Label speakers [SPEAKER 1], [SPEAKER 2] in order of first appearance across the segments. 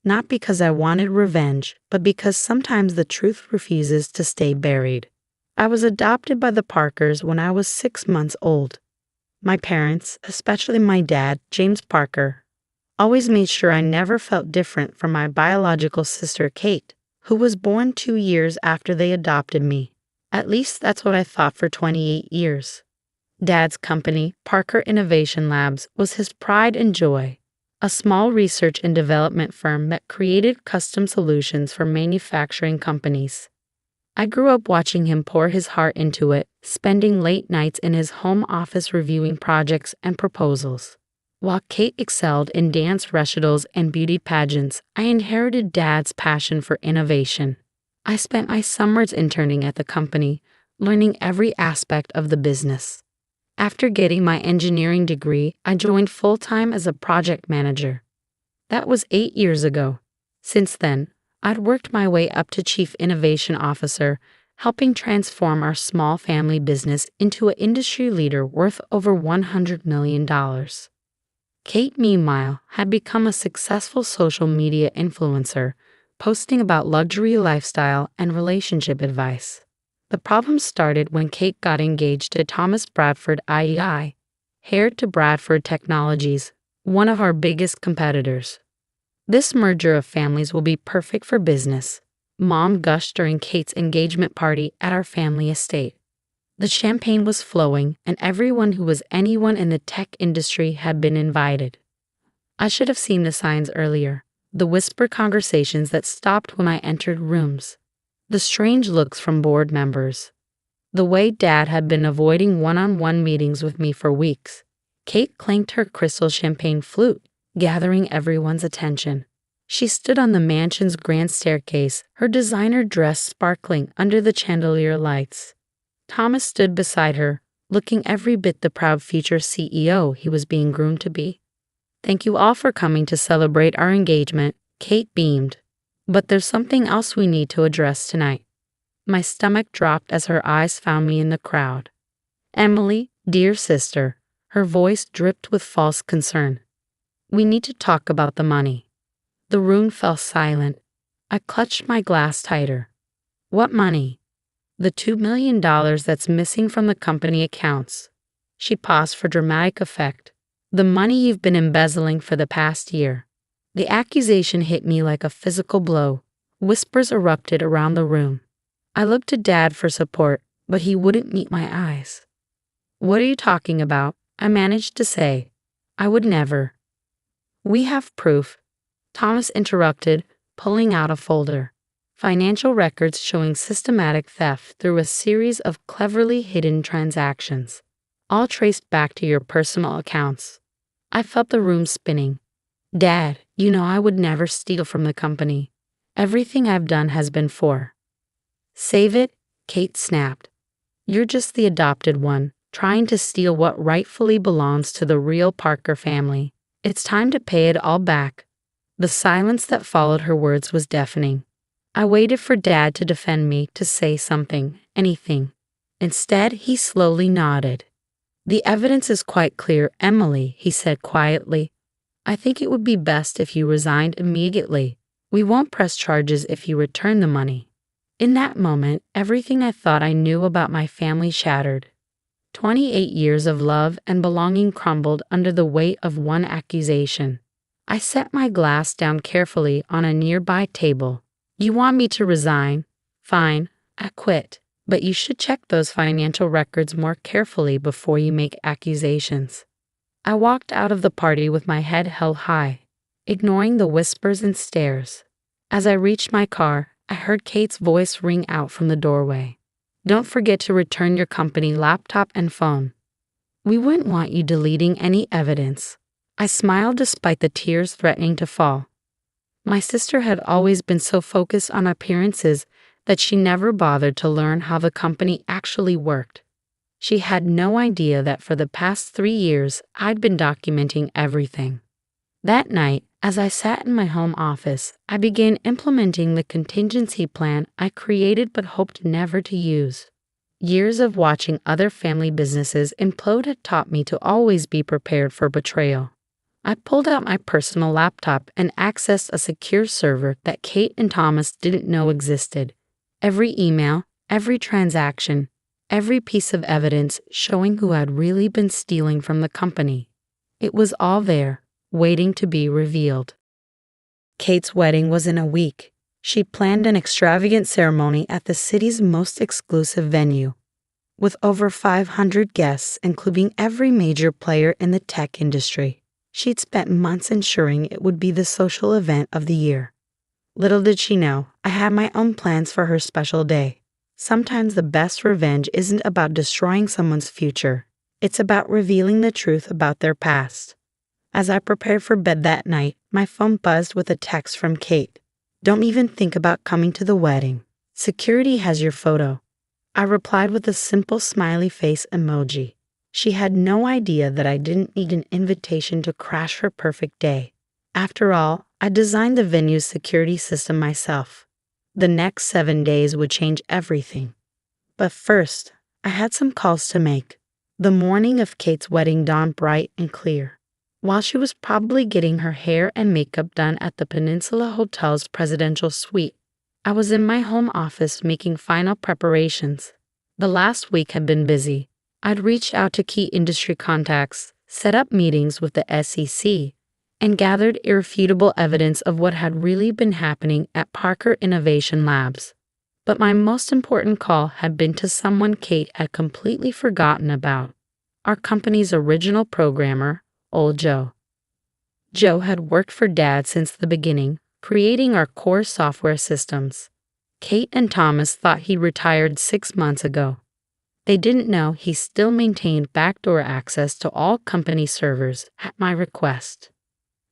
[SPEAKER 1] not because I wanted revenge, but because sometimes the truth refuses to stay buried. I was adopted by the Parkers when I was 6 months old. My parents, especially my dad, James Parker, always made sure I never felt different from my biological sister, Kate, who was born 2 years after they adopted me. At least that's what I thought for 28 years. Dad's company, Parker Innovation Labs, was his pride and joy, a small research and development firm that created custom solutions for manufacturing companies. I grew up watching him pour his heart into it, spending late nights in his home office reviewing projects and proposals. While Kate excelled in dance recitals and beauty pageants, I inherited Dad's passion for innovation. I spent my summers interning at the company, learning every aspect of the business. After getting my engineering degree, I joined full-time as a project manager. That was 8 years ago. Since then, I'd worked my way up to Chief Innovation Officer, helping transform our small family business into an industry leader worth over $100 million. Kate, meanwhile, had become a successful social media influencer, posting about luxury lifestyle and relationship advice. The problem started when Kate got engaged to Thomas Bradford IEI, heir to Bradford Technologies, one of our biggest competitors. This merger of families will be perfect for business, Mom gushed during Kate's engagement party at our family estate. The champagne was flowing, and everyone who was anyone in the tech industry had been invited. I should have seen the signs earlier, the whispered conversations that stopped when I entered rooms, the strange looks from board members, the way Dad had been avoiding one-on-one meetings with me for weeks. Kate clanked her crystal champagne flute, gathering everyone's attention. She stood on the mansion's grand staircase, her designer dress sparkling under the chandelier lights. Thomas stood beside her, looking every bit the proud future CEO he was being groomed to be. "Thank you all for coming to celebrate our engagement," Kate beamed. "But there's something else we need to address tonight." My stomach dropped as her eyes found me in the crowd. "Emily, dear sister," her voice dripped with false concern. "We need to talk about the money." The room fell silent. I clutched my glass tighter. "What money?" "The $2 million that's missing from the company accounts." She paused for dramatic effect. "The money you've been embezzling for the past year." The accusation hit me like a physical blow. Whispers erupted around the room. I looked to Dad for support, but he wouldn't meet my eyes. "What are you talking about?" I managed to say. "I would never." "We have proof," Thomas interrupted, pulling out a folder. "Financial records showing systematic theft through a series of cleverly hidden transactions, all traced back to your personal accounts." I felt the room spinning. "Dad, you know I would never steal from the company. Everything I've done has been for." "Save it," Kate snapped. "You're just the adopted one, trying to steal what rightfully belongs to the real Parker family. It's time to pay it all back." The silence that followed her words was deafening. I waited for Dad to defend me, to say something, anything. Instead, he slowly nodded. "The evidence is quite clear, Emily," he said quietly. "I think it would be best if you resigned immediately. We won't press charges if you return the money." In that moment, everything I thought I knew about my family shattered. 28 years of love and belonging crumbled under the weight of one accusation. I set my glass down carefully on a nearby table. "You want me to resign? Fine, I quit. But you should check those financial records more carefully before you make accusations." I walked out of the party with my head held high, ignoring the whispers and stares. As I reached my car, I heard Kate's voice ring out from the doorway. "Don't forget to return your company laptop and phone. We wouldn't want you deleting any evidence." I smiled despite the tears threatening to fall. My sister had always been so focused on appearances that she never bothered to learn how the company actually worked. She had no idea that for the past 3 years I'd been documenting everything. That night, as I sat in my home office, I began implementing the contingency plan I created but hoped never to use. Years of watching other family businesses implode had taught me to always be prepared for betrayal. I pulled out my personal laptop and accessed a secure server that Kate and Thomas didn't know existed. Every email, every transaction, every piece of evidence showing who had really been stealing from the company. It was all there, waiting to be revealed. Kate's wedding was in a week. She planned an extravagant ceremony at the city's most exclusive venue, with over 500 guests, including every major player in the tech industry. She'd spent months ensuring it would be the social event of the year. Little did she know, I had my own plans for her special day. Sometimes the best revenge isn't about destroying someone's future. It's about revealing the truth about their past. As I prepared for bed that night, my phone buzzed with a text from Kate. "Don't even think about coming to the wedding. Security has your photo." I replied with a simple smiley face emoji. She had no idea that I didn't need an invitation to crash her perfect day. After all, I designed the venue's security system myself. The next 7 days would change everything. But first, I had some calls to make. The morning of Kate's wedding dawned bright and clear. While she was probably getting her hair and makeup done at the Peninsula Hotel's presidential suite, I was in my home office making final preparations. The last week had been busy. I'd reached out to key industry contacts, set up meetings with the SEC, and gathered irrefutable evidence of what had really been happening at Parker Innovation Labs. But my most important call had been to someone Kate had completely forgotten about, our company's original programmer, Old Joe. Joe had worked for Dad since the beginning, creating our core software systems. Kate and Thomas thought he retired 6 months ago. They didn't know he still maintained backdoor access to all company servers at my request.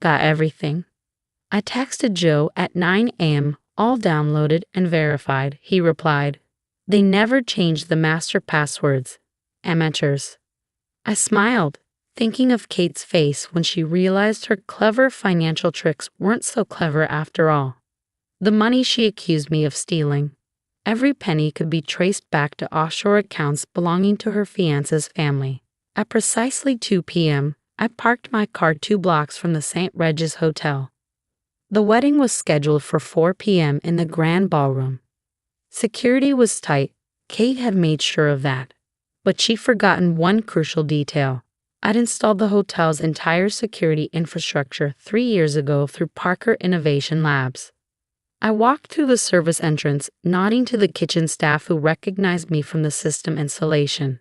[SPEAKER 1] "Got everything?" I texted Joe at 9 a.m., all downloaded and verified. He replied, "They never changed the master passwords. Amateurs." I smiled, thinking of Kate's face when she realized her clever financial tricks weren't so clever after all. The money she accused me of stealing, every penny could be traced back to offshore accounts belonging to her fiancé's family. At precisely 2 p.m., I parked my car 2 blocks from the St. Regis Hotel. The wedding was scheduled for 4 p.m. in the Grand Ballroom. Security was tight. Kate had made sure of that. But she'd forgotten one crucial detail. I'd installed the hotel's entire security infrastructure 3 years ago through Parker Innovation Labs. I walked through the service entrance, nodding to the kitchen staff who recognized me from the system installation.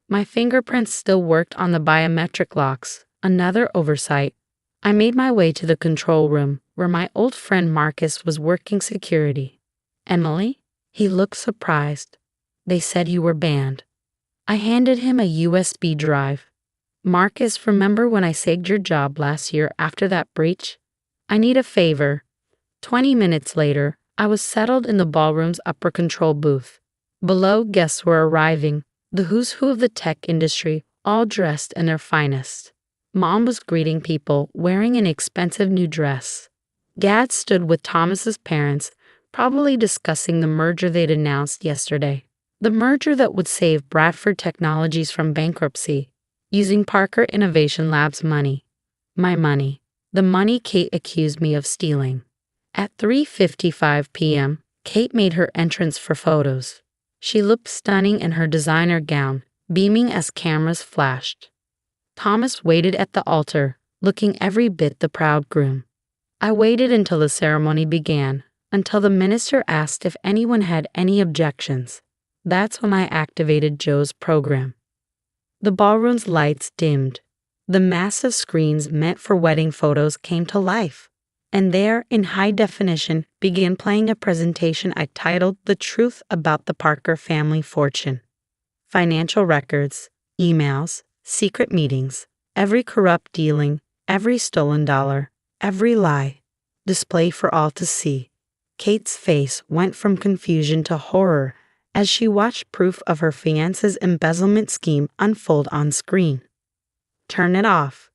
[SPEAKER 1] My fingerprints still worked on the biometric locks, another oversight. I made my way to the control room, where my old friend Marcus was working security. "Emily?" He looked surprised. "They said you were banned." I handed him a USB drive. "Marcus, remember when I saved your job last year after that breach? I need a favor." 20 minutes later, I was settled in the ballroom's upper control booth. Below, guests were arriving, the who's who of the tech industry, all dressed in their finest. Mom was greeting people, wearing an expensive new dress. Dad stood with Thomas's parents, probably discussing the merger they'd announced yesterday. The merger that would save Bradford Technologies from bankruptcy, using Parker Innovation Labs' money. My money. The money Kate accused me of stealing. At 3:55 p.m., Kate made her entrance for photos. She looked stunning in her designer gown, beaming as cameras flashed. Thomas waited at the altar, looking every bit the proud groom. I waited until the ceremony began, until the minister asked if anyone had any objections. That's when I activated Joe's program. The ballroom's lights dimmed. The massive screens meant for wedding photos came to life. And there, in high definition, began playing a presentation I titled "The Truth About the Parker Family Fortune." Financial records, emails, secret meetings, every corrupt dealing, every stolen dollar, every lie, displayed for all to see. Kate's face went from confusion to horror as she watched proof of her fiancé's embezzlement scheme unfold on screen. "Turn it off,"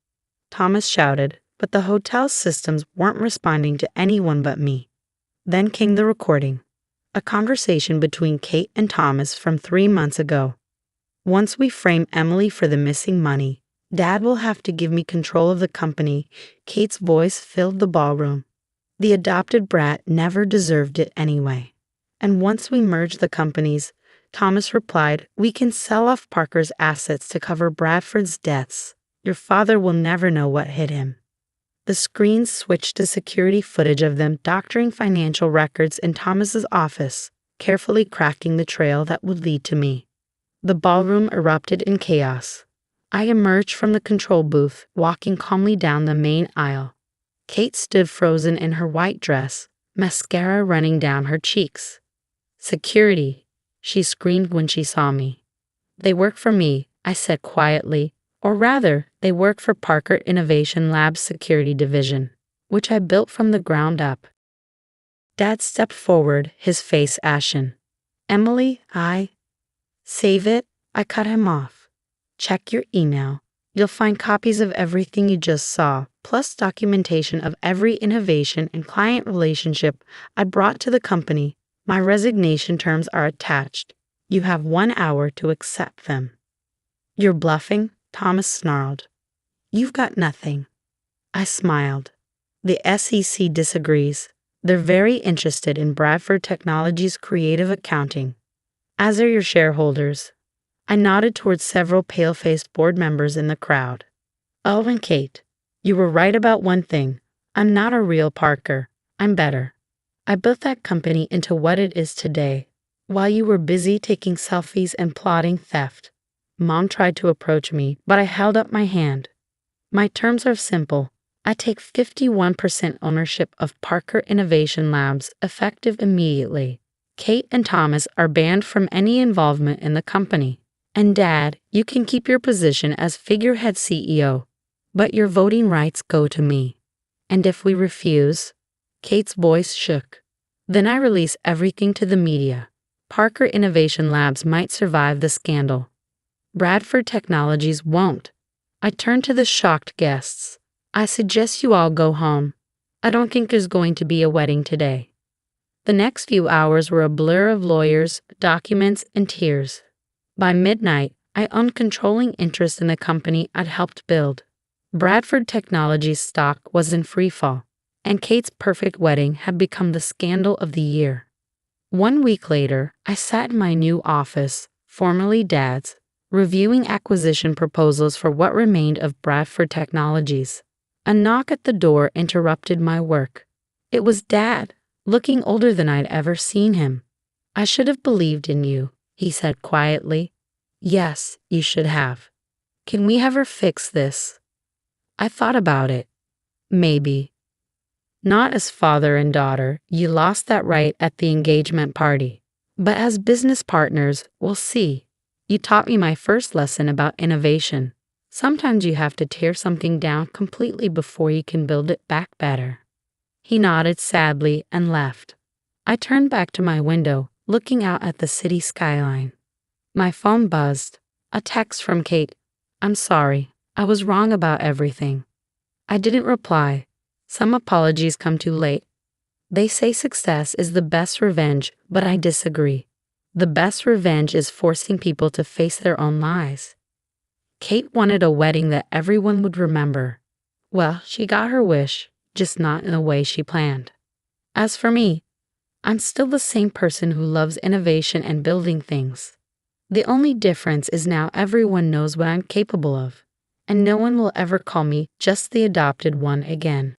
[SPEAKER 1] Thomas shouted, but the hotel's systems weren't responding to anyone but me. Then came the recording, a conversation between Kate and Thomas from 3 months ago. Once we framed Emily for the missing money, Dad will have to give me control of the company. Kate's voice filled the ballroom. The adopted brat never deserved it anyway. And once we merged the companies, Thomas replied, we can sell off Parker's assets to cover Bradford's debts. Your father will never know what hit him. The screen switched to security footage of them doctoring financial records in Thomas's office, carefully cracking the trail that would lead to me. The ballroom erupted in chaos. I emerged from the control booth, walking calmly down the main aisle. Kate stood frozen in her white dress, mascara running down her cheeks. Security, she screamed when she saw me. They work for me, I said quietly, or rather, they work for Parker Innovation Lab's security division, which I built from the ground up. Dad stepped forward, his face ashen. Emily, Save it, I cut him off. Check your email. You'll find copies of everything you just saw, plus documentation of every innovation and client relationship I brought to the company. My resignation terms are attached. You have 1 hour to accept them. You're bluffing, Thomas snarled. You've got nothing. I smiled. The SEC disagrees. They're very interested in Bradford Technologies' creative accounting, as are your shareholders. I nodded towards several pale-faced board members in the crowd. Oh, and Kate, you were right about one thing. I'm not a real Parker. I'm better. I built that company into what it is today, while you were busy taking selfies and plotting theft. Mom tried to approach me, but I held up my hand. My terms are simple. I take 51% ownership of Parker Innovation Labs, effective immediately. Kate and Thomas are banned from any involvement in the company. And Dad, you can keep your position as figurehead CEO, but your voting rights go to me. And if we refuse, Kate's voice shook. Then I release everything to the media. Parker Innovation Labs might survive the scandal. Bradford Technologies won't. I turned to the shocked guests. I suggest you all go home. I don't think there's going to be a wedding today. The next few hours were a blur of lawyers, documents, and tears. By midnight, I owned controlling interest in the company I'd helped build. Bradford Technologies stock was in freefall, and Kate's perfect wedding had become the scandal of the year. 1 week later, I sat in my new office, formerly Dad's, reviewing acquisition proposals for what remained of Bradford Technologies. A knock at the door interrupted my work. It was Dad, looking older than I'd ever seen him. I should have believed in you, he said quietly. Yes, you should have. Can we have her fix this? I thought about it. Maybe. Not as father and daughter, you lost that right at the engagement party. But as business partners, we'll see. You taught me my first lesson about innovation. Sometimes you have to tear something down completely before you can build it back better. He nodded sadly and left. I turned back to my window, looking out at the city skyline. My phone buzzed. A text from Kate. I'm sorry. I was wrong about everything. I didn't reply. Some apologies come too late. They say success is the best revenge, but I disagree. The best revenge is forcing people to face their own lies. Kate wanted a wedding that everyone would remember. Well, she got her wish, just not in the way she planned. As for me, I'm still the same person who loves innovation and building things. The only difference is now everyone knows what I'm capable of, and no one will ever call me just the adopted one again.